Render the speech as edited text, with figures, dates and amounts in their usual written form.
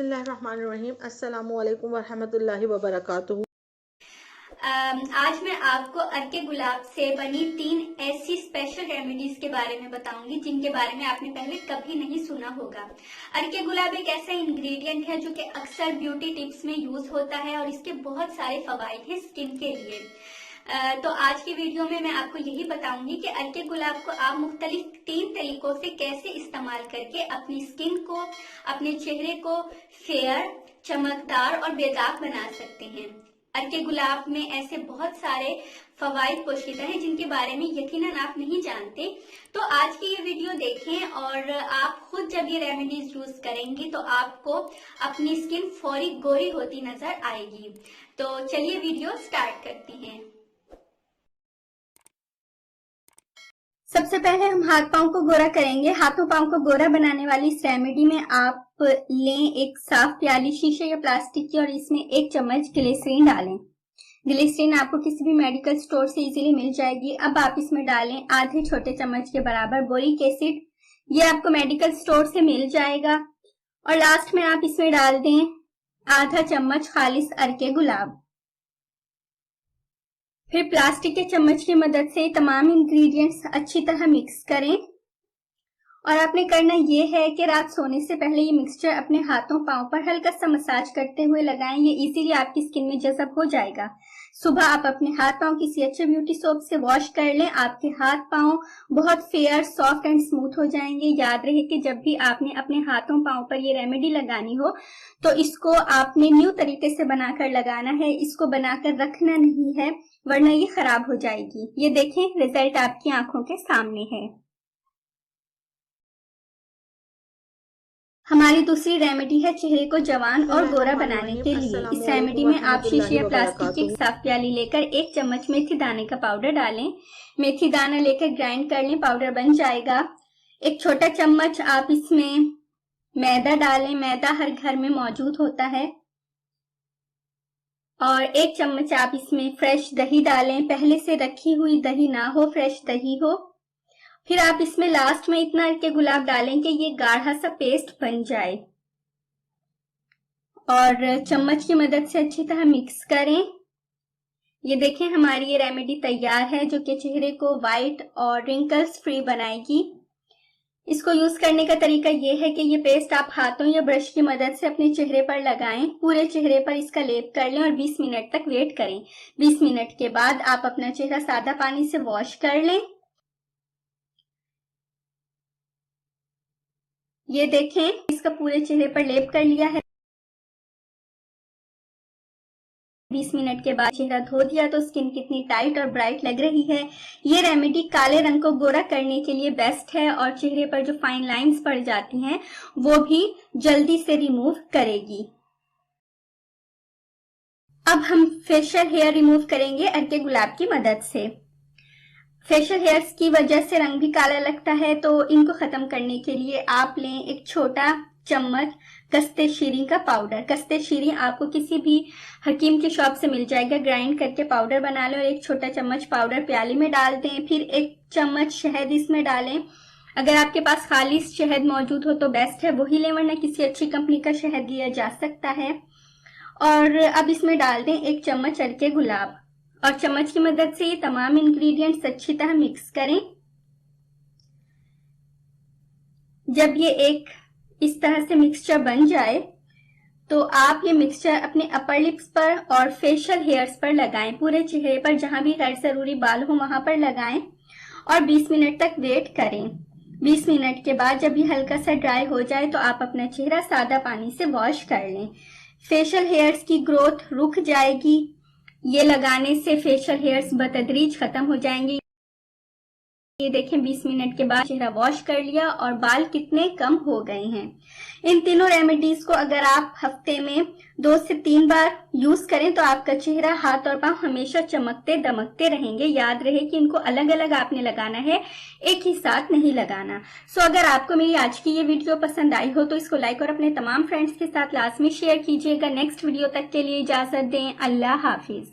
बिस्मिल्लाहिर्रहमानिर्रहीम। अस्सलामुअलैकुम वरहमतुल्लाहि वबरकातुहू। आज मैं आपको अर्के गुलाब से बनी 3 ऐसी स्पेशल रेमेडीज के बारे में बताऊंगी जिनके बारे में आपने पहले कभी नहीं सुना होगा। अर्के गुलाब एक ऐसा इंग्रेडिएंट है जो कि अक्सर ब्यूटी टिप्स में यूज होता है और इसके बहुत सारे फवाइद हैं स्किन के लिए। तो आज की वीडियो में मैं आपको यही बताऊंगी कि अर्के गुलाब को आप मुख्तलिफ 3 तरीकों से कैसे इस्तेमाल करके अपनी स्किन को, अपने चेहरे को फेयर, चमकदार और बेदाग बना सकते हैं। अर्के गुलाब में ऐसे बहुत सारे फवाइद पोशीदा हैं जिनके बारे में यकीनन आप नहीं जानते। तो आज की ये वीडियो देखें और आप खुद जब ये रेमेडीज यूज करेंगे तो आपको अपनी स्किन फौरी गोरी होती नजर आएगी। तो चलिए वीडियो स्टार्ट करते हैं। सबसे पहले हम हाथ पांव को गोरा करेंगे। हाथों पांव को गोरा बनाने वाली इस रेमेडी में आप लें एक साफ प्याली शीशे या प्लास्टिक की और इसमें 1 चम्मच ग्लिसरीन डालें। ग्लिसरीन आपको किसी भी मेडिकल स्टोर से इजीली मिल जाएगी। अब आप इसमें डालें आधे छोटे चम्मच के बराबर बोरिक एसिड, ये आपको मेडिकल स्टोर से मिल जाएगा। और लास्ट में आप इसमें डाल दें आधा चम्मच खालिस अर्के गुलाब। फिर प्लास्टिक के चम्मच की मदद से तमाम इंग्रेडिएंट्स अच्छी तरह मिक्स करें। और आपने करना ये है कि रात सोने से पहले ये मिक्सचर अपने हाथों पांव पर हल्का सा मसाज करते हुए लगाएं। ये इजीली आपकी स्किन में जज़ब हो जाएगा। सुबह आप अपने हाथ पांव किसी अच्छे ब्यूटी सोप से वॉश कर लें। आपके हाथ पांव बहुत फेयर, सॉफ्ट एंड स्मूथ हो जाएंगे। याद रहे कि जब भी आपने अपने हाथों पांव पर ये रेमेडी लगानी हो तो इसको आपने न्यू तरीके से बनाकर लगाना है। इसको बनाकर रखना नहीं है वरना ये खराब हो जाएगी। ये देखें, रिजल्ट आपकी आंखों के सामने है। हमारी दूसरी रेमेडी है चेहरे को जवान और गोरा बनाने के लिए। इस रेमेडी में आप शीशे या प्लास्टिक की एक साफ प्याली लेकर 1 चम्मच मेथी दाने का पाउडर डालें। मेथी दाना लेकर ग्राइंड कर लें, पाउडर बन जाएगा। 1 छोटा चम्मच आप इसमें मैदा डालें। मैदा हर घर में मौजूद होता है। और 1 चम्मच आप इसमें फ्रेश दही डालें। पहले से रखी हुई दही ना हो, फ्रेश दही हो। फिर आप इसमें लास्ट में इतना अर्के गुलाब डालें कि ये गाढ़ा सा पेस्ट बन जाए और चम्मच की मदद से अच्छी तरह मिक्स करें। ये देखें, हमारी ये रेमेडी तैयार है जो कि चेहरे को वाइट और रिंकल्स फ्री बनाएगी। इसको यूज करने का तरीका ये है कि ये पेस्ट आप हाथों या ब्रश की मदद से अपने चेहरे पर लगाएं। पूरे चेहरे पर इसका लेप कर लें और 20 मिनट तक वेट करें। 20 मिनट के बाद आप अपना चेहरा सादा पानी से वॉश कर लें। ये देखें, इसका पूरे चेहरे पर लेप कर लिया है। 20 मिनट के बाद चेहरा धो दिया तो स्किन कितनी टाइट और ब्राइट लग रही है। ये रेमेडी काले रंग को गोरा करने के लिए बेस्ट है और चेहरे पर जो फाइन लाइंस पड़ जाती हैं वो भी जल्दी से रिमूव करेगी। अब हम फेशियल हेयर रिमूव करेंगे अर्के गुलाब की मदद से। फेशियल हेयर्स की वजह से रंग भी काला लगता है, तो इनको खत्म करने के लिए आप लें 1 छोटा चम्मच कस्ते शीरी का पाउडर। कस्ते शीरी आपको किसी भी हकीम की शॉप से मिल जाएगा। ग्राइंड करके पाउडर बना लें और 1 छोटा चम्मच पाउडर प्याली में डाल दें। फिर 1 चम्मच शहद इसमें डालें। अगर आपके पास खालिस शहद मौजूद हो तो बेस्ट है, वही लें, वरना किसी अच्छी कंपनी का शहद लिया जा सकता है। और अब इसमें डाल दें 1 चम्मच अर्के गुलाब और चम्मच की मदद से ये तमाम इंग्रेडिएंट्स अच्छी तरह मिक्स करें। जब ये एक इस तरह से मिक्सचर बन जाए तो आप ये मिक्सचर अपने अपर लिप्स पर और फेशियल हेयर्स पर लगाएं। पूरे चेहरे पर जहां भी गैर जरूरी बाल हो वहां पर लगाएं और 20 मिनट तक वेट करें। 20 मिनट के बाद जब ये हल्का सा ड्राई हो जाए तो आप अपना चेहरा सादा पानी से वॉश कर लें। फेशियल हेयर्स की ग्रोथ रुक जाएगी। ये लगाने से फेशियल हेयर्स बतदरीज खत्म हो जाएंगे। ये देखें, 20 मिनट के बाद चेहरा वॉश कर लिया और बाल कितने कम हो गए हैं। इन तीनों रेमेडीज को अगर आप हफ्ते में 2 से 3 बार यूज करें तो आपका चेहरा, हाथ और पांव हमेशा चमकते दमकते रहेंगे। याद रहे कि इनको अलग अलग आपने लगाना है, एक ही साथ नहीं लगाना। सो अगर आपको मेरी आज की ये वीडियो पसंद आई हो तो इसको लाइक और अपने तमाम फ्रेंड्स के साथ लाजमी शेयर कीजिएगा। नेक्स्ट वीडियो तक के लिए इजाजत दें। अल्लाह हाफिज।